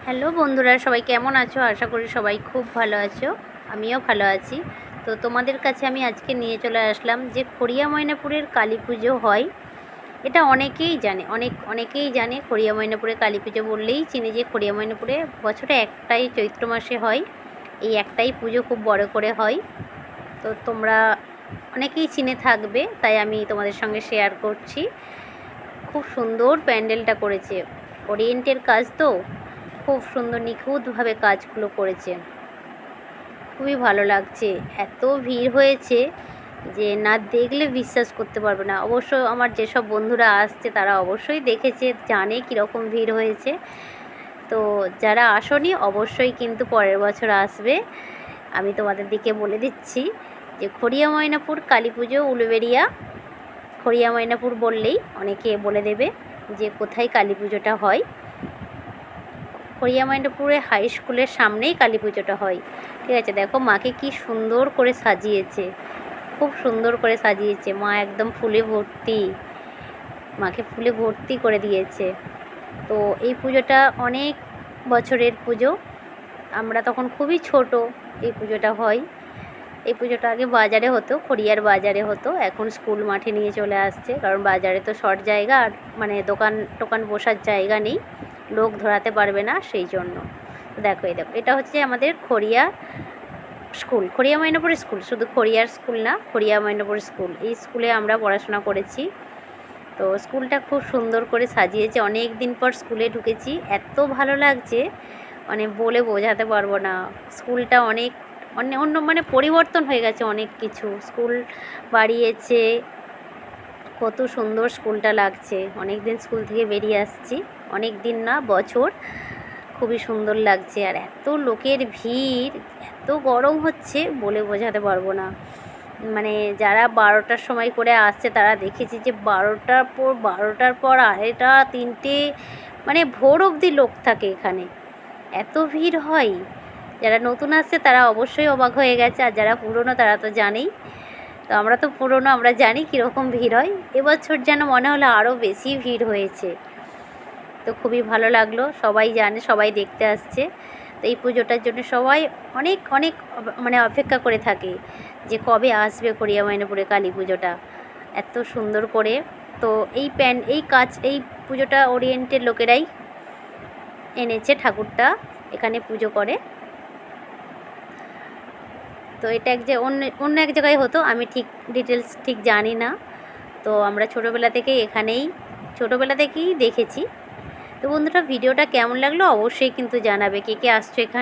Hello বন্ধুরা, সবাই কেমন আছো? আশা করি সবাই খুব ভালো আছো। আমিও ভালো আছি। তো তোমাদের কাছে আমি আজকে নিয়ে চলে আসলাম যে খড়িয়া ময়নাপুরের কালী পুজো হয়। এটা অনেকেই জানে, অনেকেই জানে। খড়িয়া ময়নাপুরে কালী পুজো বললেই চিনে যে খড়িয়া ময়নাপুরে বছরে একটাই চৈত্র মাসে হয়। এই একটাই পুজো খুব বড় করে হয়। তো তোমরা অনেকেই চিনে থাকবে, তাই আমি তোমাদের সঙ্গে শেয়ার করছি। খুব সুন্দর প্যান্ডেলটা করেছে, ওরিয়েন্টের কাজ তো খুব সুন্দর নিখুঁতভাবে কাজগুলো করেছে, খুবই ভালো লাগছে। এত ভিড় হয়েছে যে না দেখলে বিশ্বাস করতে পারবে না। অবশ্য আমার যেসব বন্ধুরা আসছে তারা অবশ্যই দেখেছে, জানে কীরকম ভিড় হয়েছে। তো যারা আসনি অবশ্যই কিন্তু পরের বছর আসবে। আমি তোমাদের দিকে বলে দিচ্ছি যে খড়িয়া ময়নাপুর কালী পুজো উলুবেড়িয়া। খড়িয়া ময়নাপুর বললেই অনেকে বলে দেবে যে কোথায় কালী পুজোটা হয়। খড়িয়া ময়নাপুরে হাই স্কুলের সামনেই কালী পুজোটা হয়। ঠিক আছে, দেখো মাকে কি সুন্দর করে সাজিয়েছে, খুব সুন্দর করে সাজিয়েছে। মা একদম ফুলে ভর্তি, মাকে ফুলে ভর্তি করে দিয়েছে। তো এই পুজোটা অনেক বছরের পুজো। আমরা তখন খুবই ছোট, এই পুজোটা হয়। এই পুজোটা আগে বাজারে হতো, খড়িয়ার বাজারে হতো। এখন স্কুল মাঠে নিয়ে চলে আসছে, কারণ বাজারে তো শর্ট জায়গা, আর মানে দোকান টোকান বসার জায়গা নেই, লোক ধরাতে পারবে না, সেই জন্য। তো দেখো, এই দেখো, এটা হচ্ছে আমাদের খড়িয়া স্কুল, খড়িয়া ময়নাপুর স্কুল। শুধু খড়িয়ার স্কুল না, খড়িয়া ময়নাপুর স্কুল। এই স্কুলে আমরা পড়াশোনা করেছি। তো স্কুলটা খুব সুন্দর করে সাজিয়েছে। অনেক দিন পর স্কুলে ঢুকেছি, এত ভালো লাগছে মানে বলে বোঝাতে পারবো না। স্কুলটা অনেক অন্য মানে পরিবর্তন হয়ে গেছে অনেক কিছু। স্কুল বাড়িয়েছে, কত সুন্দর স্কুলটা লাগছে। অনেক দিন স্কুল থেকে বেরিয়ে আসছি, অনেক দিন না, বছর। খুবই সুন্দর লাগছে। আর এত লোকের ভিড়, এত গরম হচ্ছে বলে বোঝাতে পারবো না। মানে যারা 12টার সময় করে আসছে তারা দেখেছি যে 12টার পর 2:30, 3টে, মানে ভোর অবধি লোক থাকে এখানে, এত ভিড় হয়। যারা নতুন আসছে তারা অবশ্যই অবাক হয়ে গেছে, আর যারা পুরনো তারা তো জানেই। তো আমরা তো পুরনো, আমরা জানি কীরকম ভিড় হয়। এবছর যেন মনে হলো আরও বেশি ভিড় হয়েছে। তো খুবই ভালো লাগলো, সবাই জানে, সবাই দেখতে আসছে। তো এই পুজোটার জন্য সবাই অনেক অনেক মানে অপেক্ষা করে থাকে যে কবে আসবে খড়িয়া ময়নাপুরে কালী পুজোটা, এত সুন্দর করে। তো এই পুজোটা ওরিয়েন্টের লোকেরাই এনেছে ঠাকুরটা, এখানে পুজো করে। তো এটা অন্য এক জায়গায় হতো, আমি ঠিক ডিটেলস ঠিক জানি না। তো আমরা ছোটোবেলা থেকেই দেখেছি। তো বন্ধুরা, ভিডিওটা কেমন লাগলো অবশ্যই কিন্তু জানাবে। কে কে আসছো এখানে।